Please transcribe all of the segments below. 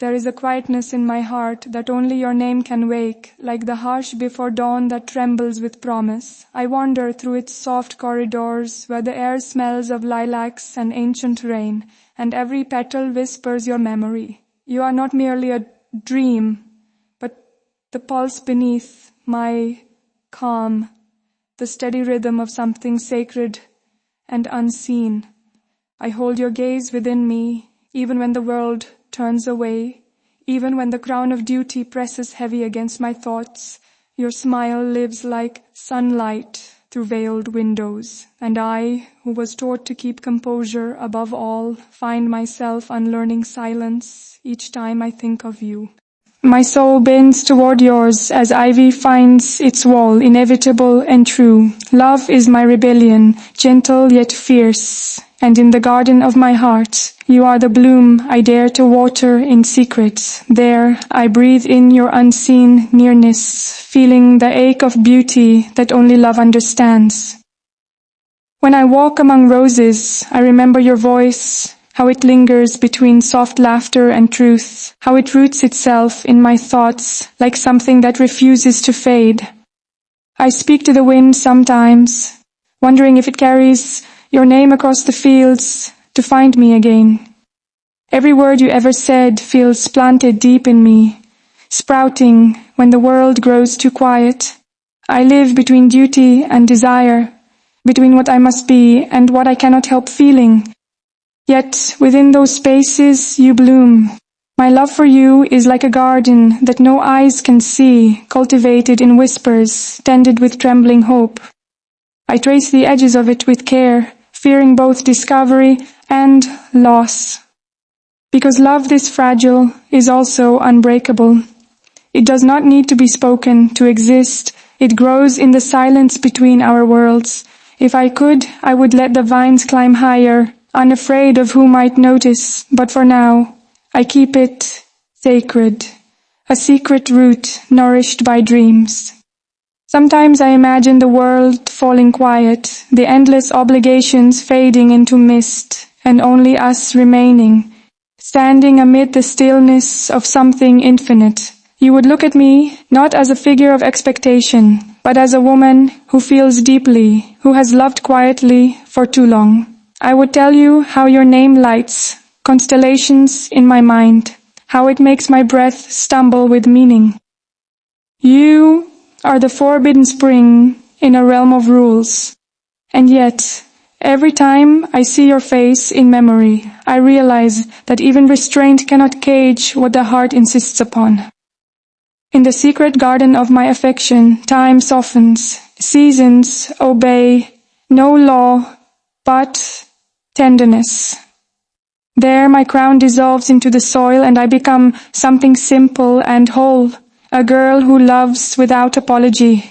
There is a quietness in my heart that only your name can wake, like the hush before dawn that trembles with promise. I wander through its soft corridors where the air smells of lilacs and ancient rain, and every petal whispers your memory. You are not merely a dream, but the pulse beneath my calm, the steady rhythm of something sacred and unseen. I hold your gaze within me, even when the world turns away, even when the crown of duty presses heavy against my thoughts. Your smile lives like sunlight through veiled windows, and I, who was taught to keep composure above all, find myself unlearning silence each time I think of you. My soul bends toward yours as ivy finds its wall, inevitable and true. Love is my rebellion, gentle yet fierce, and in the garden of my heart, you are the bloom I dare to water in secret. There I breathe in your unseen nearness, feeling the ache of beauty that only love understands. When I walk among roses, I remember your voice, how it lingers between soft laughter and truth, how it roots itself in my thoughts like something that refuses to fade. I speak to the wind sometimes, wondering if it carries your name across the fields to find me again. Every word you ever said feels planted deep in me, sprouting when the world grows too quiet. I live between duty and desire, between what I must be and what I cannot help feeling. Yet within those spaces you bloom. My love for you is like a garden that no eyes can see, cultivated in whispers, tended with trembling hope. I trace the edges of it with care, fearing both discovery and loss. Because love this fragile is also unbreakable. It does not need to be spoken to exist. It grows in the silence between our worlds. If I could, I would let the vines climb higher, unafraid of who might notice, but for now, I keep it sacred, a secret root nourished by dreams. Sometimes I imagine the world falling quiet, the endless obligations fading into mist, and only us remaining, standing amid the stillness of something infinite. You would look at me not as a figure of expectation, but as a woman who feels deeply, who has loved quietly for too long. I would tell you how your name lights constellations in my mind, how it makes my breath stumble with meaning. You are the forbidden spring in a realm of rules, and yet, every time I see your face in memory, I realize that even restraint cannot cage what the heart insists upon. In the secret garden of my affection, time softens, seasons obey, no law but tenderness. There my crown dissolves into the soil and I become something simple and whole, a girl who loves without apology.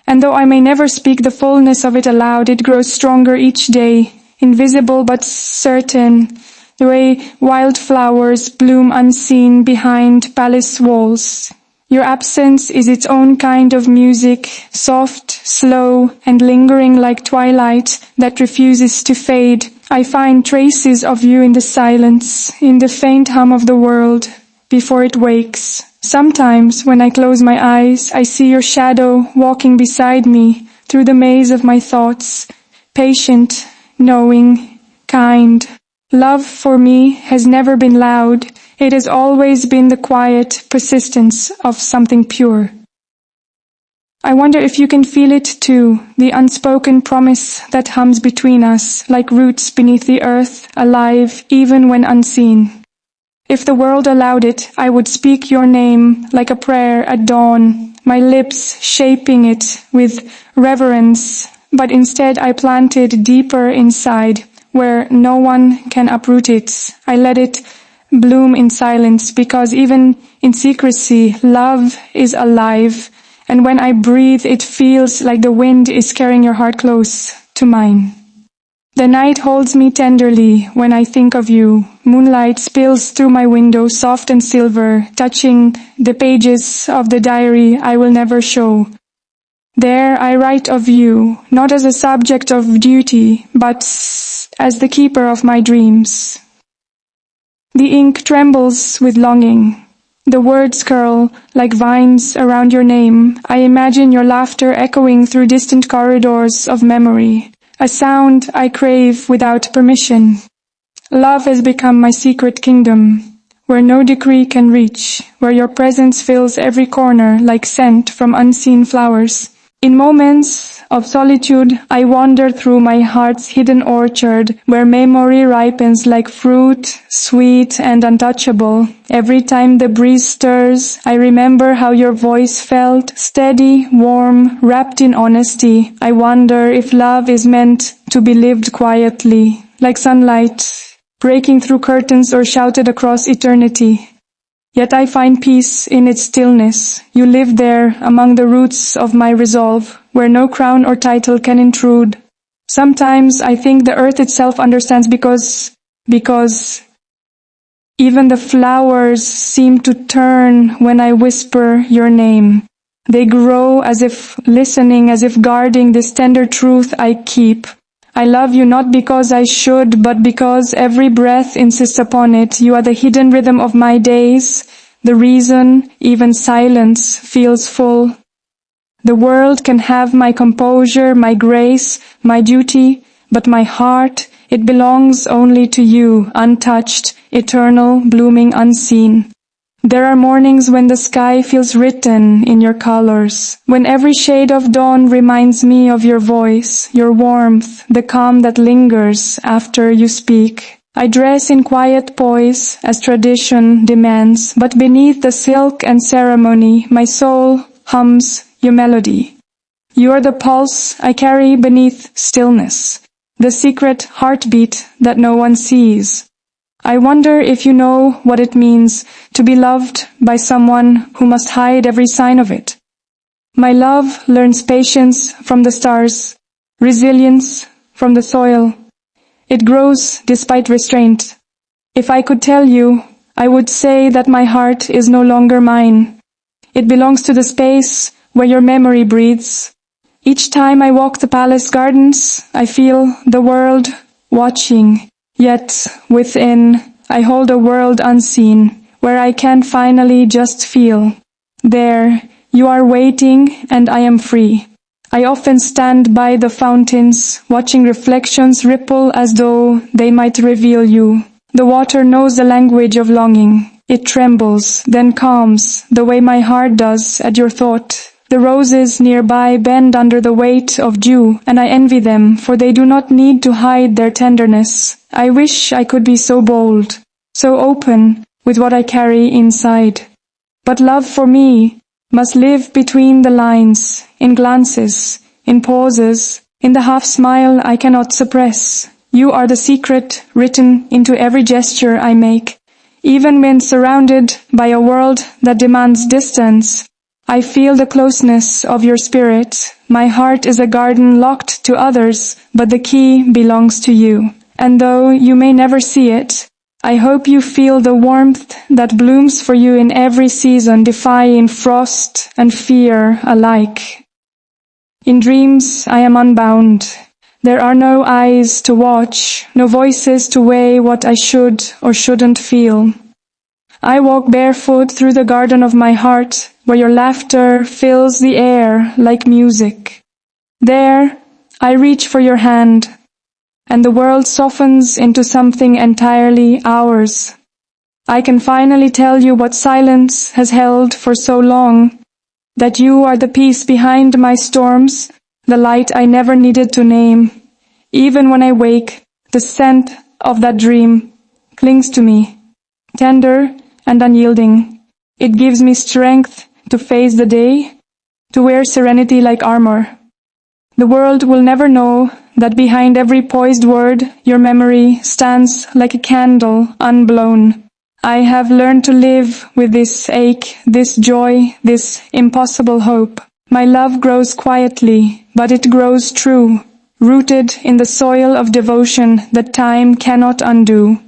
And though I may never speak the fullness of it aloud, it grows stronger each day, invisible but certain, the way wildflowers bloom unseen behind palace walls. Your absence is its own kind of music, soft, slow, and lingering like twilight that refuses to fade. I find traces of you in the silence, in the faint hum of the world before it wakes. Sometimes, when I close my eyes, I see your shadow walking beside me through the maze of my thoughts, patient, knowing, kind. Love for me has never been loud. It has always been the quiet persistence of something pure. I wonder if you can feel it too, the unspoken promise that hums between us, like roots beneath the earth, alive even when unseen. If the world allowed it, I would speak your name like a prayer at dawn, my lips shaping it with reverence, but instead I plant it deeper inside, where no one can uproot it. I let it bloom in silence, because even in secrecy, love is alive, and when I breathe, it feels like the wind is carrying your heart close to mine. The night holds me tenderly when I think of you. Moonlight spills through my window, soft and silver, touching the pages of the diary I will never show. There I write of you, not as a subject of duty, but as the keeper of my dreams. The ink trembles with longing. The words curl like vines around your name. I imagine your laughter echoing through distant corridors of memory, a sound I crave without permission. Love has become my secret kingdom, where no decree can reach, where your presence fills every corner like scent from unseen flowers. In moments of solitude, I wander through my heart's hidden orchard, where memory ripens like fruit, sweet and untouchable. Every time the breeze stirs, I remember how your voice felt, steady, warm, wrapped in honesty. I wonder if love is meant to be lived quietly, like sunlight, breaking through curtains or shouted across eternity. Yet I find peace in its stillness. You live there among the roots of my resolve, where no crown or title can intrude. Sometimes I think the earth itself understands because even the flowers seem to turn when I whisper your name. They grow as if listening, as if guarding this tender truth I keep. I love you not because I should, but because every breath insists upon it. You are the hidden rhythm of my days, the reason even silence feels full. The world can have my composure, my grace, my duty, but my heart, it belongs only to you, untouched, eternal, blooming, unseen. There are mornings when the sky feels written in your colors, when every shade of dawn reminds me of your voice, your warmth, the calm that lingers after you speak. I dress in quiet poise as tradition demands, but beneath the silk and ceremony, my soul hums your melody. You are the pulse I carry beneath stillness, the secret heartbeat that no one sees. I wonder if you know what it means to be loved by someone who must hide every sign of it. My love learns patience from the stars, resilience from the soil. It grows despite restraint. If I could tell you, I would say that my heart is no longer mine. It belongs to the space where your memory breathes. Each time I walk the palace gardens, I feel the world watching. Yet, within, I hold a world unseen, where I can finally just feel. There, you are waiting, and I am free. I often stand by the fountains, watching reflections ripple as though they might reveal you. The water knows the language of longing. It trembles, then calms, the way my heart does at your thought. The roses nearby bend under the weight of dew, and I envy them, for they do not need to hide their tenderness. I wish I could be so bold, so open with what I carry inside. But love for me must live between the lines, in glances, in pauses, in the half-smile I cannot suppress. You are the secret written into every gesture I make. Even when surrounded by a world that demands distance, I feel the closeness of your spirit. My heart is a garden locked to others, but the key belongs to you. And though you may never see it, I hope you feel the warmth that blooms for you in every season, defying frost and fear alike. In dreams, I am unbound. There are no eyes to watch, no voices to weigh what I should or shouldn't feel. I walk barefoot through the garden of my heart, where your laughter fills the air like music. There, I reach for your hand, and the world softens into something entirely ours. I can finally tell you what silence has held for so long, that you are the peace behind my storms, the light I never needed to name. Even when I wake, the scent of that dream clings to me, tender and unyielding. It gives me strength to face the day, to wear serenity like armor. The world will never know that behind every poised word, your memory stands like a candle unblown. I have learned to live with this ache, this joy, this impossible hope. My love grows quietly, but it grows true, rooted in the soil of devotion that time cannot undo.